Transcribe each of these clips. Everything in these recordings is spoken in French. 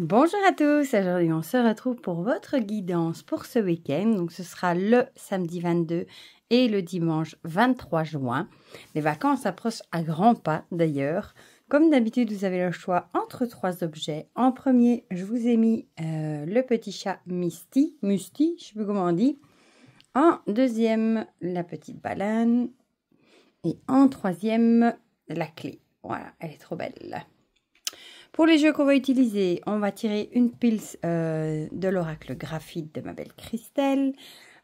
Bonjour à tous, aujourd'hui on se retrouve pour votre guidance pour ce week-end. Donc ce sera le samedi 22 et le dimanche 23 juin. Les vacances approchent à grands pas d'ailleurs. Comme d'habitude, vous avez le choix entre trois objets. En premier, je vous ai mis le petit chat Musti, je ne sais plus comment on dit. En deuxième, la petite baleine. Et en troisième, la clé. Voilà, elle est trop belle. Pour les jeux qu'on va utiliser, on va tirer une pile de l'oracle graphite de ma belle Christelle,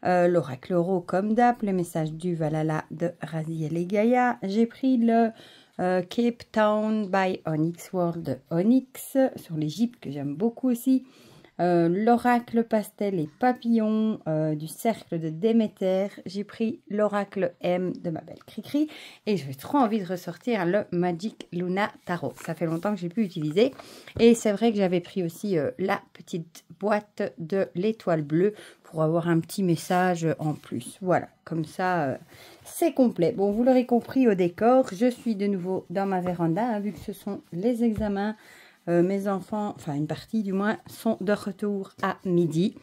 l'oracle Ro comme d'hab, le message du Valhalla de Raziel et Gaïa. J'ai pris le Cape Town by Onyx World de Onyx sur l'Égypte que j'aime beaucoup aussi. L'oracle pastel et papillon du cercle de Déméter. J'ai pris l'oracle M de ma belle Cricri et j'ai trop envie de ressortir le Magic Luna Tarot. Ça fait longtemps que j'ai pu utiliser et c'est vrai que j'avais pris aussi la petite boîte de l'étoile bleue pour avoir un petit message en plus. Voilà, comme ça c'est complet. Bon, vous l'aurez compris au décor, je suis de nouveau dans ma véranda hein, vu que ce sont les examens. Mes enfants, enfin une partie du moins, sont de retour à midi.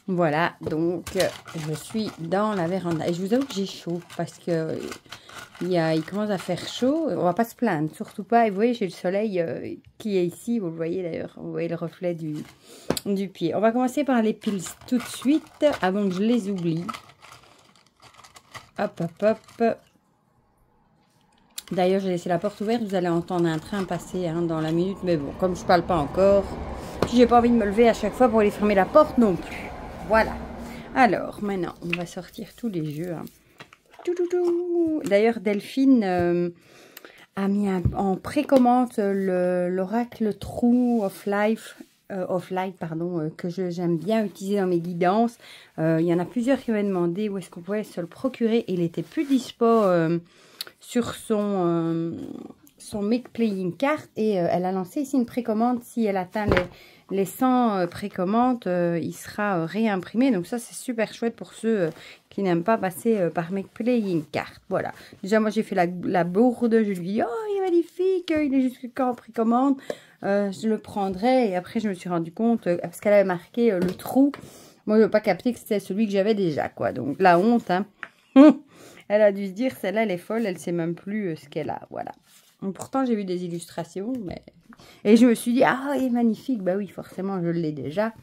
Voilà, donc je suis dans la véranda. Et je vous avoue que j'ai chaud parce que il commence à faire chaud. On va pas se plaindre, surtout pas. Et vous voyez, j'ai le soleil qui est ici. Vous le voyez d'ailleurs. Vous voyez le reflet du pied. On va commencer par les piles tout de suite avant que je les oublie. Hop, hop, hop. D'ailleurs, j'ai laissé la porte ouverte. Vous allez entendre un train passer hein, dans la minute. Mais bon, comme je ne parle pas encore, puis j'ai pas envie de me lever à chaque fois pour aller fermer la porte non plus. Voilà. Alors, maintenant, on va sortir tous les jeux. Hein. D'ailleurs, Delphine a mis en précommande l'oracle True of Life. Que j'aime bien utiliser dans mes guidances. Il y en a plusieurs qui m'ont demandé où est-ce qu'on pouvait se le procurer. Il était plus dispo sur son Make Playing Card et elle a lancé ici une précommande. Si elle atteint les 100 précommandes, il sera réimprimé. Donc ça c'est super chouette pour ceux qui n'aiment pas passer par Make Playing Card. Voilà. Déjà moi j'ai fait la bourde. Je lui dis oh il est magnifique, il est jusqu'à en précommande. Je le prendrai et après je me suis rendu compte parce qu'elle avait marqué le trou. Moi je n'ai pas capté que c'était celui que j'avais déjà quoi. Donc la honte hein. Elle a dû se dire, celle-là, elle est folle, elle ne sait même plus ce qu'elle a, voilà. Donc, pourtant, j'ai vu des illustrations, mais... Et je me suis dit, ah, il est magnifique. Bah oui, forcément, je l'ai déjà,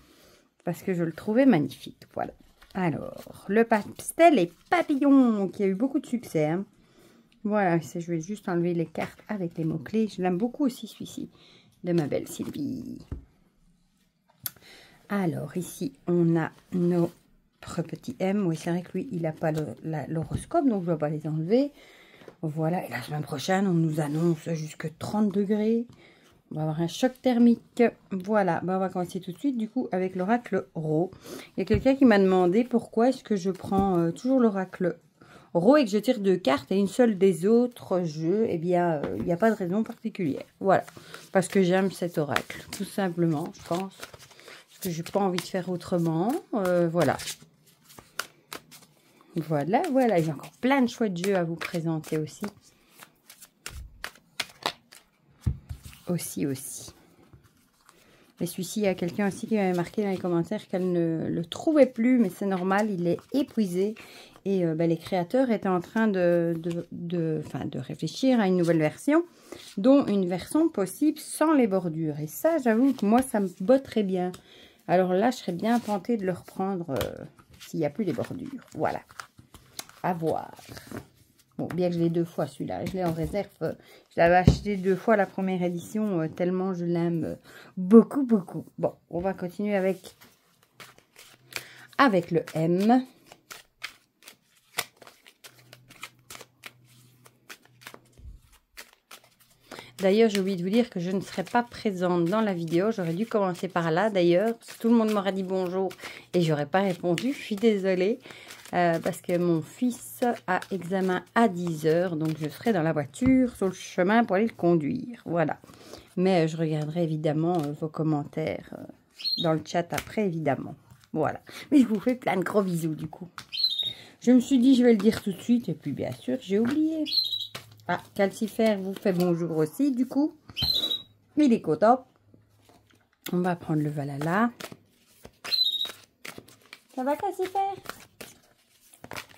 parce que je le trouvais magnifique, voilà. Alors, le pastel et papillon, qui a eu beaucoup de succès, hein. Voilà, je vais juste enlever les cartes avec les mots-clés. Je l'aime beaucoup aussi, celui-ci, de ma belle Sylvie. Alors, ici, on a nos... petit M, oui c'est vrai que lui il n'a pas l'horoscope donc je ne vais pas les enlever. Voilà, et la semaine prochaine on nous annonce jusque 30 degrés, on va avoir un choc thermique. Voilà, on va commencer tout de suite du coup avec l'oracle Ro. Il y a quelqu'un qui m'a demandé pourquoi est-ce que je prends toujours l'oracle Ro et que je tire 2 cartes et une seule des autres jeux. Eh bien il n'y a pas de raison particulière, voilà, parce que j'aime cet oracle tout simplement, je pense, parce que j'ai pas envie de faire autrement. Voilà. Voilà, voilà, j'ai encore plein de chouettes jeux à vous présenter aussi. Aussi. Et celui-ci, il y a quelqu'un aussi qui m'avait marqué dans les commentaires qu'elle ne le trouvait plus, mais c'est normal, il est épuisé. Et les créateurs étaient en train de réfléchir à une nouvelle version, dont une version possible sans les bordures. Et ça, j'avoue que moi, ça me botterait bien. Alors là, je serais bien tentée de le reprendre... s'il n'y a plus les bordures. Voilà. À voir. Bon, bien que je l'ai 2 fois celui-là. Je l'ai en réserve. Je l'avais acheté 2 fois la première édition. Tellement je l'aime beaucoup, beaucoup. Bon, on va continuer avec le M. D'ailleurs, j'ai oublié de vous dire que je ne serai pas présente dans la vidéo. J'aurais dû commencer par là, d'ailleurs. Tout le monde m'aurait dit bonjour et j'aurais pas répondu. Je suis désolée parce que mon fils a examen à 10 h. Donc, je serai dans la voiture, sur le chemin pour aller le conduire. Voilà. Mais je regarderai évidemment vos commentaires dans le chat après, évidemment. Voilà. Mais je vous fais plein de gros bisous, du coup. Je me suis dit, je vais le dire tout de suite. Et puis, bien sûr, j'ai oublié. Ah, Calcifère vous fait bonjour aussi, du coup. Il est content. On va prendre le Valhalla. Ça va, Cassifère?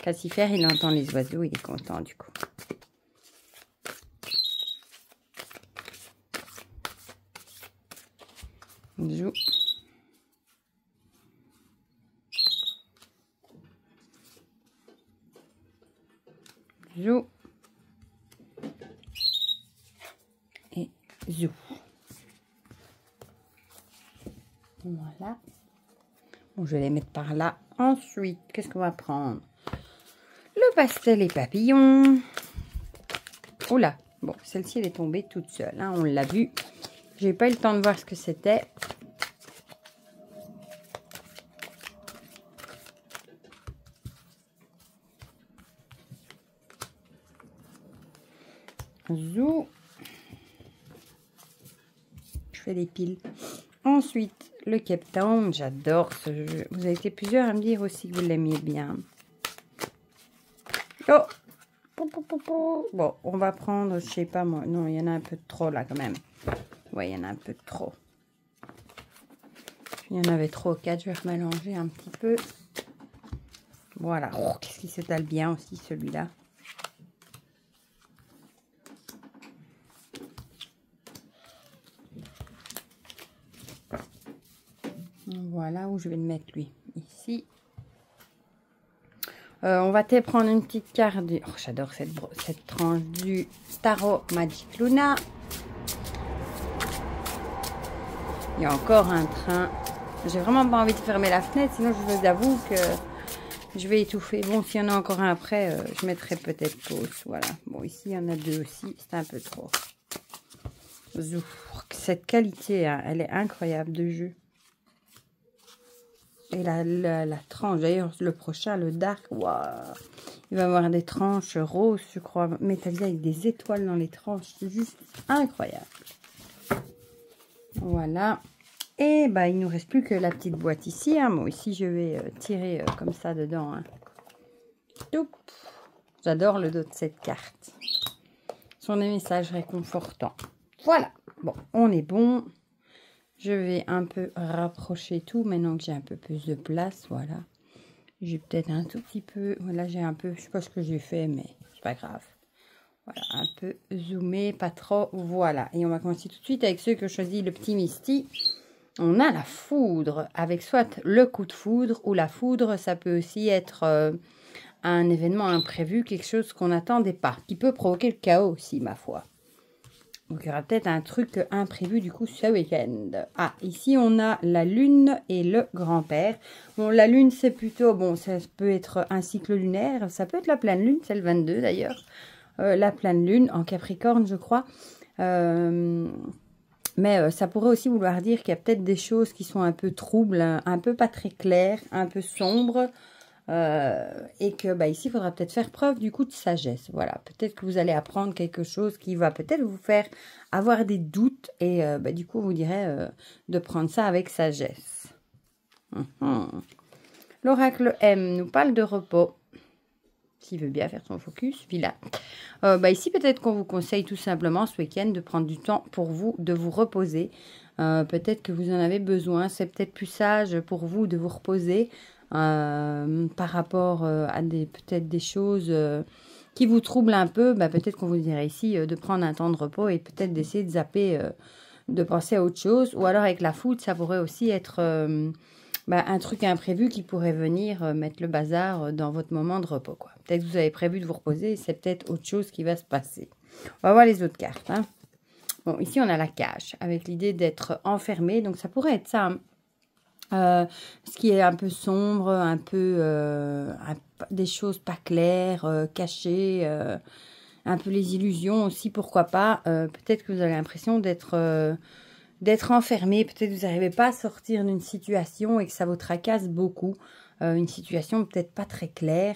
Cassifère, il entend les oiseaux, il est content du coup. Zou. Zou. Et zou. Voilà. Bon, je vais les mettre par là. Ensuite, qu'est-ce qu'on va prendre? Le pastel et papillon. Oula. Bon, celle-ci, elle est tombée toute seule. Hein, on l'a vu. J'ai pas eu le temps de voir ce que c'était. Zou. Je fais des piles. Ensuite, le Cape Town. J'adore ce jeu. Vous avez été plusieurs à me dire aussi que vous l'aimiez bien. Oh! Bon, on va prendre, je sais pas moi. Non, il y en a un peu trop là quand même. Ouais, il y en a un peu trop. Il y en avait trop. 4, je vais remélanger un petit peu. Voilà. Oh, qu'est-ce qui s'étale bien aussi celui-là. Voilà où je vais le mettre lui. Ici. On va te prendre une petite carte du... Oh, j'adore cette tranche du Tarot Magic Luna. Il y a encore un train. J'ai vraiment pas envie de fermer la fenêtre, sinon je vous avoue que je vais étouffer. Bon, s'il y en a encore un après, je mettrai peut-être pause. Voilà. Bon, ici, il y en a 2 aussi. C'est un peu trop. Zouf. Cette qualité, hein, elle est incroyable de jeu. Et la tranche, d'ailleurs, le prochain, le Dark, waouh, il va avoir des tranches roses, je crois, métallisées avec des étoiles dans les tranches. C'est juste incroyable. Voilà. Et bah, il ne nous reste plus que la petite boîte ici. Hein. Bon, ici, je vais tirer comme ça dedans. Hein. J'adore le dos de cette carte. Ce sont des messages réconfortants. Voilà. Bon, on est bon. Je vais un peu rapprocher tout maintenant que j'ai un peu plus de place. Voilà. J'ai peut-être un tout petit peu... Voilà, j'ai un peu... Je sais pas ce que j'ai fait, mais c'est pas grave. Voilà, un peu zoomé, pas trop. Voilà. Et on va commencer tout de suite avec ceux que je choisis, le petit Misty. On a la foudre, avec soit le coup de foudre ou la foudre. Ça peut aussi être un événement imprévu, quelque chose qu'on n'attendait pas, qui peut provoquer le chaos aussi, ma foi. Donc, il y aura peut-être un truc imprévu, du coup, ce week-end. Ah, ici, on a la lune et le grand-père. Bon, la lune, c'est plutôt... Bon, ça peut être un cycle lunaire. Ça peut être la pleine lune, c'est le 22, d'ailleurs. La pleine lune, en Capricorne, je crois. Mais ça pourrait aussi vouloir dire qu'il y a peut-être des choses qui sont un peu troubles, un peu pas très claires, un peu sombres. Et que bah, ici, il faudra peut-être faire preuve du coup de sagesse. Voilà, peut-être que vous allez apprendre quelque chose qui va peut-être vous faire avoir des doutes. Et bah, du coup, on vous dirait de prendre ça avec sagesse. L'oracle M nous parle de repos. S'il veut bien faire son focus, Villa. Bah, ici, peut-être qu'on vous conseille tout simplement ce week-end de prendre du temps pour vous, de vous reposer. Peut-être que vous en avez besoin. C'est peut-être plus sage pour vous de vous reposer. Par rapport à peut-être des choses qui vous troublent un peu, bah, peut-être qu'on vous dirait ici de prendre un temps de repos et peut-être d'essayer de zapper, de penser à autre chose. Ou alors avec la foudre, ça pourrait aussi être bah, un truc imprévu qui pourrait venir mettre le bazar dans votre moment de repos. Peut-être que vous avez prévu de vous reposer et c'est peut-être autre chose qui va se passer. On va voir les autres cartes. Hein. Bon, ici on a la cage avec l'idée d'être enfermé. Donc ça pourrait être ça. Hein. Ce qui est un peu sombre, un peu des choses pas claires, cachées, un peu les illusions aussi, pourquoi pas. Peut-être que vous avez l'impression d'être enfermé, peut-être que vous n'arrivez pas à sortir d'une situation et que ça vous tracasse beaucoup. Une situation peut-être pas très claire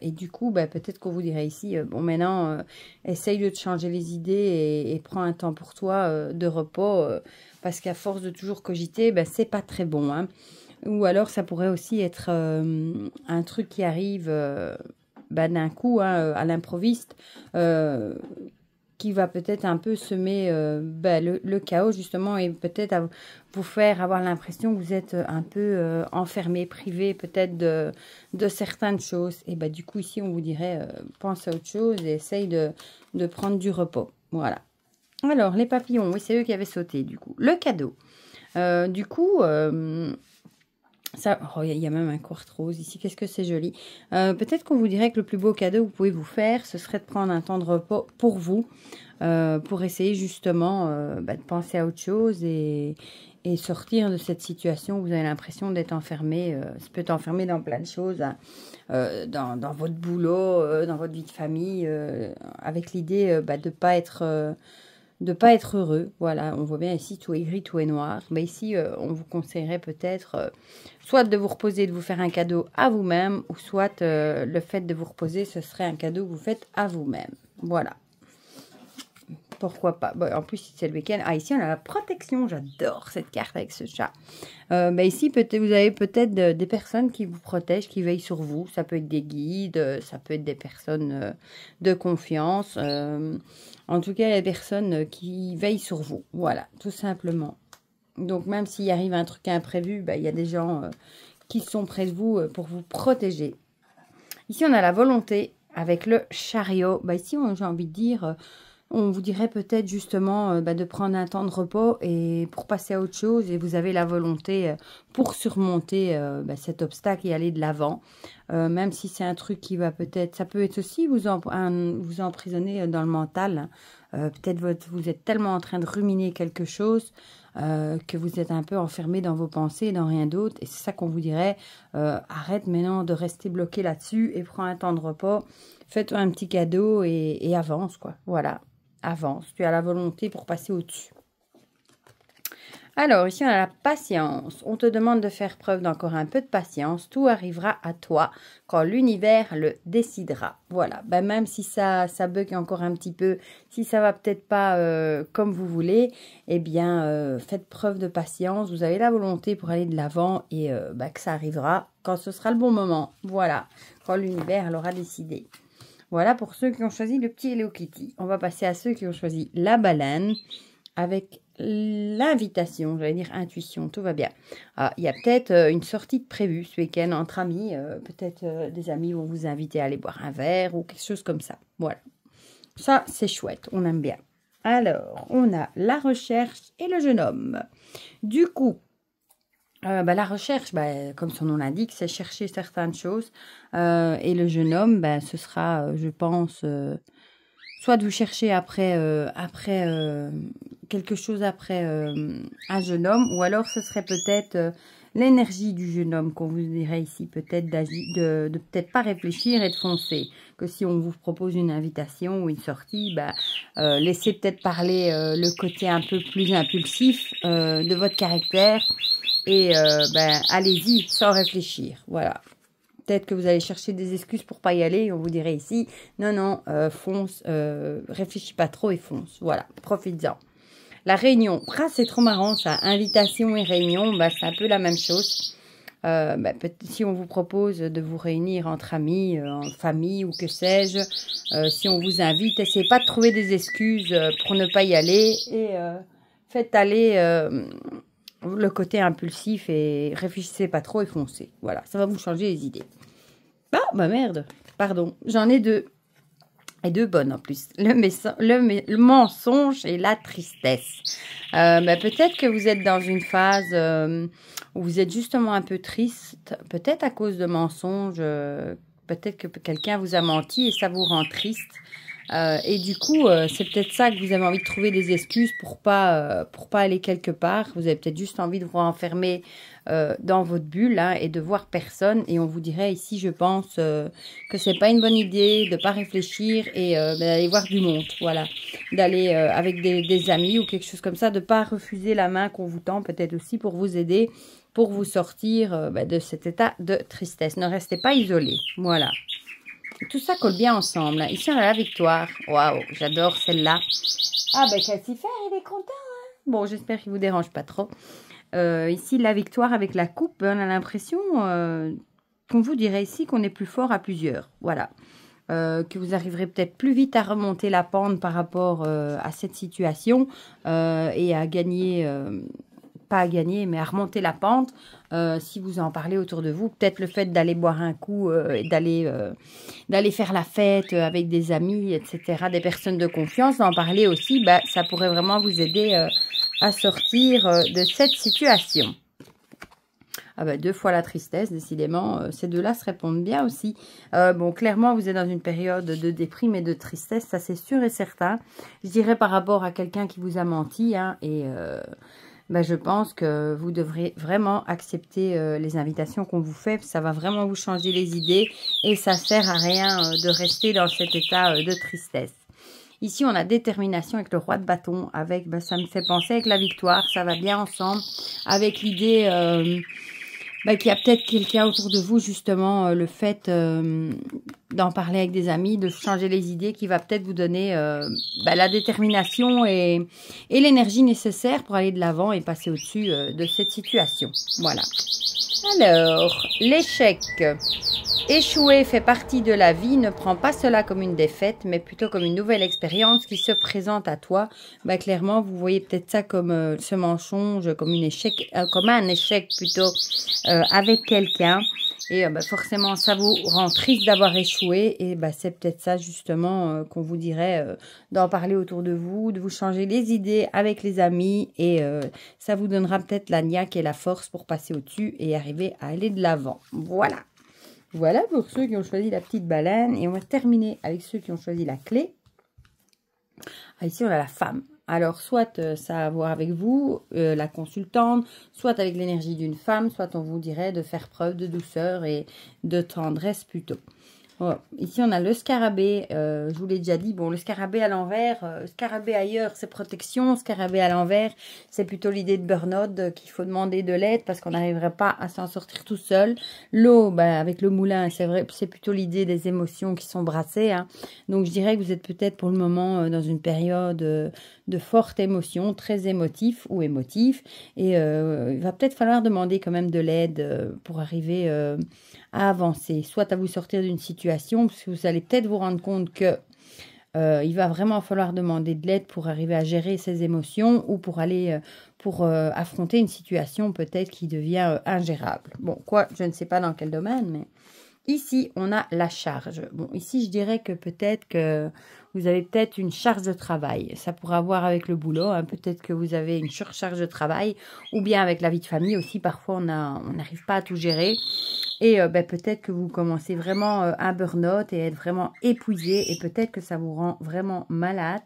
et du coup bah, peut-être qu'on vous dirait ici bon maintenant essaye de te changer les idées et prends un temps pour toi de repos parce qu'à force de toujours cogiter bah, c'est pas très bon hein. Ou alors ça pourrait aussi être un truc qui arrive bah, d'un coup hein, à l'improviste qui va peut-être un peu semer le chaos justement et peut-être vous faire avoir l'impression que vous êtes un peu enfermé, privé peut-être de certaines choses. Et du coup ici on vous dirait pense à autre chose et essaye de prendre du repos. Voilà. Alors les papillons, oui c'est eux qui avaient sauté du coup. Le cadeau. Du coup... ça, oh, il y a même un quartz rose ici. Qu'est-ce que c'est joli. Peut-être qu'on vous dirait que le plus beau cadeau que vous pouvez vous faire, ce serait de prendre un temps de repos pour vous, pour essayer justement de penser à autre chose et sortir de cette situation où vous avez l'impression d'être enfermé. Ça peut être enfermé dans plein de choses, hein, dans votre boulot, dans votre vie de famille, avec l'idée de pas être... de pas être heureux, voilà, on voit bien ici tout est gris, tout est noir. Mais ici, on vous conseillerait peut-être soit de vous reposer, de vous faire un cadeau à vous-même, ou soit le fait de vous reposer, ce serait un cadeau que vous faites à vous-même. Voilà. Pourquoi pas. Bon, en plus, c'est le week-end. Ah, ici, on a la protection. J'adore cette carte avec ce chat. Ici, vous avez peut-être des personnes qui vous protègent, qui veillent sur vous. Ça peut être des guides, ça peut être des personnes de confiance. En tout cas, les personnes qui veillent sur vous. Voilà, tout simplement. Donc, même s'il arrive un truc imprévu, il y a des gens qui sont près de vous pour vous protéger. Ici, on a la volonté avec le chariot. Ici, j'ai envie de dire... on vous dirait peut-être justement de prendre un temps de repos et pour passer à autre chose. Et vous avez la volonté pour surmonter cet obstacle et aller de l'avant. Même si c'est un truc qui va peut-être... ça peut être aussi vous emprisonner dans le mental. Peut-être vous êtes tellement en train de ruminer quelque chose que vous êtes un peu enfermé dans vos pensées et dans rien d'autre. Et c'est ça qu'on vous dirait. Arrête maintenant de rester bloqué là-dessus et prends un temps de repos. Fais-toi un petit cadeau et avance, quoi. Voilà. Avance, tu as la volonté pour passer au-dessus. Alors, ici, on a la patience. On te demande de faire preuve d'encore un peu de patience. Tout arrivera à toi quand l'univers le décidera. Voilà, même si ça bug encore un petit peu, si ça va peut-être pas comme vous voulez, eh bien, faites preuve de patience. Vous avez la volonté pour aller de l'avant et que ça arrivera quand ce sera le bon moment. Voilà, quand l'univers l'aura décidé. Voilà pour ceux qui ont choisi le petit Hello Kitty. On va passer à ceux qui ont choisi la baleine avec l'invitation, j'allais dire intuition, tout va bien. Il y a peut-être une sortie de prévue ce week-end entre amis. Peut-être des amis vont vous inviter à aller boire un verre ou quelque chose comme ça. Voilà. Ça, c'est chouette, on aime bien. Alors, on a la recherche et le jeune homme. Du coup, la recherche, comme son nom l'indique, c'est chercher certaines choses. Et le jeune homme, ce sera, je pense, soit de vous chercher après quelque chose après un jeune homme, ou alors ce serait peut-être l'énergie du jeune homme qu'on vous dirait ici, peut-être de peut-être pas réfléchir et de foncer. Que si on vous propose une invitation ou une sortie, laissez peut-être parler le côté un peu plus impulsif de votre caractère. Et allez-y sans réfléchir, voilà. Peut-être que vous allez chercher des excuses pour pas y aller. Et on vous dirait ici, non, fonce, réfléchis pas trop et fonce. Voilà, profites-en. La réunion, c'est trop marrant ça. Invitation et réunion, c'est un peu la même chose. Si on vous propose de vous réunir entre amis, en famille ou que sais-je, si on vous invite, essayez pas de trouver des excuses pour ne pas y aller et faites aller... le côté impulsif et réfléchissez pas trop et foncez. Voilà, ça va vous changer les idées. Merde, pardon, j'en ai deux. Et deux bonnes en plus. Le mensonge et la tristesse. Peut-être que vous êtes dans une phase où vous êtes justement un peu triste. Peut-être à cause de mensonges. Peut-être que quelqu'un vous a menti et ça vous rend triste. Et du coup, c'est peut-être ça que vous avez envie de trouver des excuses pour pas aller quelque part. Vous avez peut-être juste envie de vous renfermer dans votre bulle et de voir personne. Et on vous dirait ici, je pense que c'est pas une bonne idée de pas réfléchir et d'aller voir du monde. Voilà, d'aller avec des amis ou quelque chose comme ça, de pas refuser la main qu'on vous tend, peut-être aussi pour vous aider, pour vous sortir de cet état de tristesse. Ne restez pas isolé. Voilà. Tout ça colle bien ensemble. Ici, on a la victoire. Waouh, j'adore celle-là. Calcifer, il est content. Hein, bon, j'espère qu'il ne vous dérange pas trop. Ici, la victoire avec la coupe. On a l'impression qu'on vous dirait ici qu'on est plus fort à plusieurs. Voilà. que vous arriverez peut-être plus vite à remonter la pente par rapport à cette situation et à gagner, pas à gagner, mais à remonter la pente si vous en parlez autour de vous. Peut-être le fait d'aller boire un coup, d'aller faire la fête avec des amis, etc., des personnes de confiance, d'en parler aussi, bah, ça pourrait vraiment vous aider à sortir de cette situation. Ah bah, 2 fois la tristesse, décidément, ces deux-là se répondent bien aussi. Bon, clairement, vous êtes dans une période de déprime et de tristesse, ça c'est sûr et certain. Je dirais par rapport à quelqu'un qui vous a menti, hein, et bah, je pense que vous devrez vraiment accepter les invitations qu'on vous fait. Ça va vraiment vous changer les idées et ça sert à rien de rester dans cet état de tristesse. Ici, on a détermination avec le roi de bâton. Avec, bah, ça me fait penser avec la victoire. Ça va bien ensemble avec l'idée bah, qu'il y a peut-être quelqu'un autour de vous, justement, le fait d'en parler avec des amis, de changer les idées, qui va peut-être vous donner bah, la détermination et l'énergie nécessaire pour aller de l'avant et passer au-dessus de cette situation. Voilà. Alors, l'échec. Échouer fait partie de la vie, ne prends pas cela comme une défaite, mais plutôt comme une nouvelle expérience qui se présente à toi. Bah, clairement, vous voyez peut-être ça comme ce mensonge, comme un échec plutôt avec quelqu'un. Et bah, forcément, ça vous rend triste d'avoir échoué. Et bah, c'est peut-être ça justement qu'on vous dirait d'en parler autour de vous, de vous changer les idées avec les amis. Et ça vous donnera peut-être la niaque et la force pour passer au-dessus et arriver à aller de l'avant. Voilà. Voilà pour ceux qui ont choisi la petite baleine. Et on va terminer avec ceux qui ont choisi la clé. Ah, ici, on a la femme. Alors, soit ça a à voir avec vous, la consultante, soit avec l'énergie d'une femme, soit on vous dirait de faire preuve de douceur et de tendresse plutôt. Oh, ici, on a le scarabée. Je vous l'ai déjà dit. Bon, le scarabée à l'envers, scarabée ailleurs, c'est protection. Scarabée à l'envers, c'est plutôt l'idée de burn-out, qu'il faut demander de l'aide parce qu'on n'arriverait pas à s'en sortir tout seul. L'eau, ben, avec le moulin, c'est vrai, c'est plutôt l'idée des émotions qui sont brassées. Hein. Donc, je dirais que vous êtes peut-être pour le moment dans une période de forte émotion, très émotif ou émotif. Et il va peut-être falloir demander quand même de l'aide pour arriver à avancer, soit à vous sortir d'une situation, parce que vous allez peut-être vous rendre compte que il va vraiment falloir demander de l'aide pour arriver à gérer ses émotions ou pour aller affronter une situation peut-être qui devient ingérable. Bon, quoi, je ne sais pas dans quel domaine, mais ici, on a la charge. Bon, ici, je dirais que peut-être que vous avez peut-être une charge de travail. Ça pourra avoir avec le boulot. Hein. Peut-être que vous avez une surcharge de travail ou bien avec la vie de famille aussi. Parfois, on n'arrive pas à tout gérer. Et ben, peut-être que vous commencez vraiment un burn-out et être vraiment épuisé. Et peut-être que ça vous rend vraiment malade.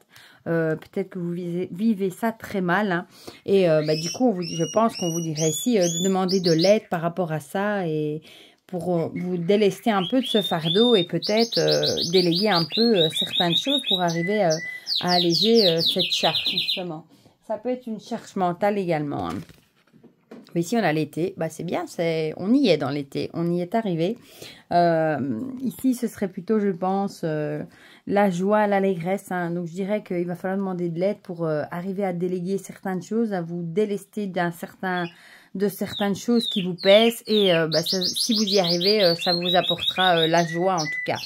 Peut-être que vous vivez ça très mal. Hein. Et ben, du coup, je pense qu'on vous dirait ici de demander de l'aide par rapport à ça et pour vous délester un peu de ce fardeau et peut-être déléguer un peu certaines choses pour arriver à alléger cette charge, justement. Ça peut être une charge mentale également. Hein. Mais ici, on a l'été. Bah, c'est bien, on y est dans l'été. On y est arrivé. Ici, ce serait plutôt, je pense, la joie, l'allégresse. Hein. Donc, je dirais qu'il va falloir demander de l'aide pour arriver à déléguer certaines choses, à vous délester de certaines choses qui vous pèsent. Et bah, si vous y arrivez, ça vous apportera la joie, en tout cas.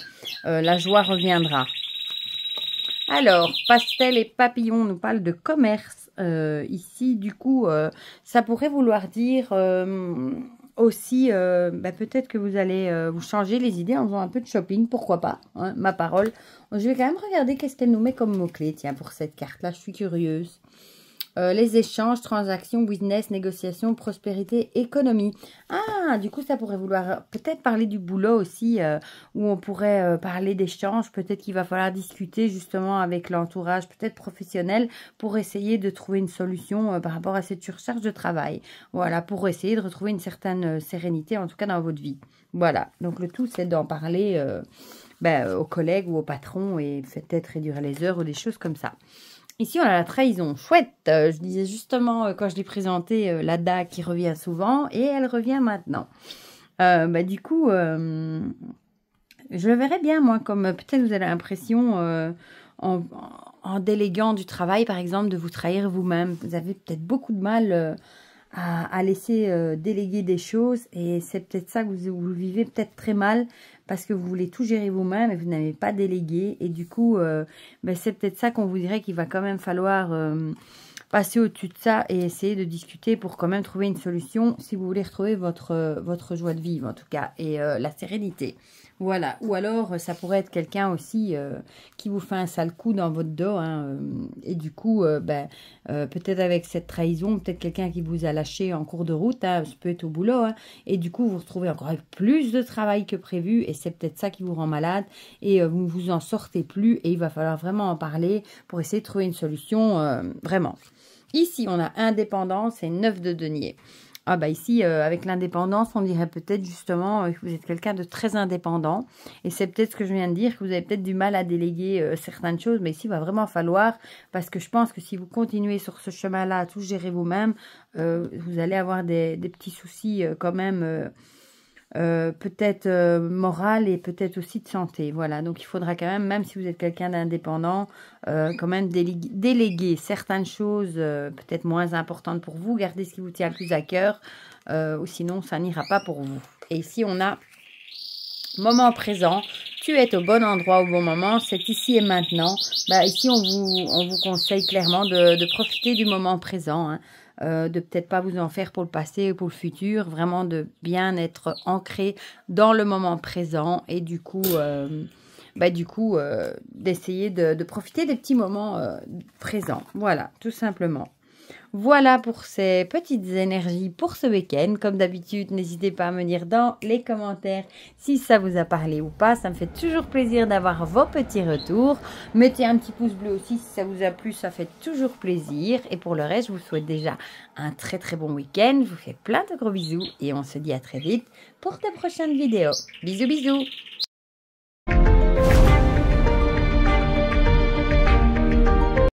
La joie reviendra. Alors, pastel et papillon nous parle de commerce. Ici, du coup, ça pourrait vouloir dire aussi, bah, peut-être que vous allez vous changer les idées en faisant un peu de shopping, pourquoi pas, hein, ma parole. Je vais quand même regarder qu'est-ce qu'elle nous met comme mot-clé, tiens, pour cette carte-là, je suis curieuse. Les échanges, transactions, business, négociations, prospérité, économie. Ah, du coup, ça pourrait vouloir peut-être parler du boulot aussi, où on pourrait parler d'échanges. Peut-être qu'il va falloir discuter justement avec l'entourage, peut-être professionnel, pour essayer de trouver une solution par rapport à cette surcharge de travail. Voilà, pour essayer de retrouver une certaine sérénité, en tout cas dans votre vie. Voilà, donc le tout, c'est d'en parler aux collègues ou au patron et peut-être réduire les heures ou des choses comme ça. Ici, on a la trahison. Chouette. Je disais justement, quand je l'ai présenté, la dague qui revient souvent. Et elle revient maintenant. Du coup, je le verrais bien, moi, comme peut-être vous avez l'impression, en déléguant du travail, par exemple, de vous trahir vous-même. Vous avez peut-être beaucoup de mal à laisser déléguer des choses. Et c'est peut-être ça que vous vivez peut-être très mal. parce que vous voulez tout gérer vous-même et vous n'avez pas délégué. Et du coup, c'est peut-être ça qu'on vous dirait qu'il va quand même falloir passer au-dessus de ça et essayer de discuter pour quand même trouver une solution si vous voulez retrouver votre joie de vivre en tout cas et la sérénité. Voilà, ou alors ça pourrait être quelqu'un aussi qui vous fait un sale coup dans votre dos hein, et du coup peut-être avec cette trahison, peut-être quelqu'un qui vous a lâché en cours de route, hein, ça peut être au boulot hein, et du coup vous vous retrouvez encore avec plus de travail que prévu et c'est peut-être ça qui vous rend malade et vous ne vous en sortez plus et il va falloir vraiment en parler pour essayer de trouver une solution vraiment. Ici on a indépendance et 9 de denier. Ah bah ici, avec l'indépendance, on dirait peut-être justement que vous êtes quelqu'un de très indépendant. Et c'est peut-être ce que je viens de dire, que vous avez peut-être du mal à déléguer certaines choses. Mais ici, il va vraiment falloir, parce que je pense que si vous continuez sur ce chemin-là, à tout gérer vous-même, vous allez avoir des petits soucis quand même, peut-être moral et peut-être aussi de santé. Voilà, donc il faudra quand même si vous êtes quelqu'un d'indépendant, quand même déléguer certaines choses peut-être moins importantes pour vous, garder ce qui vous tient le plus à cœur, ou sinon ça n'ira pas pour vous. Et ici on a moment présent, tu es au bon endroit au bon moment, c'est ici et maintenant. Ici on vous conseille clairement de profiter du moment présent, hein. De peut-être pas vous en faire pour le passé ou pour le futur, vraiment de bien être ancré dans le moment présent et du coup, d'essayer de profiter des petits moments présents. Voilà, tout simplement. Voilà pour ces petites énergies pour ce week-end. Comme d'habitude, n'hésitez pas à me dire dans les commentaires si ça vous a parlé ou pas. Ça me fait toujours plaisir d'avoir vos petits retours. Mettez un petit pouce bleu aussi si ça vous a plu, ça fait toujours plaisir. Et pour le reste, je vous souhaite déjà un très très bon week-end. Je vous fais plein de gros bisous et on se dit à très vite pour de prochaines vidéos. Bisous bisous.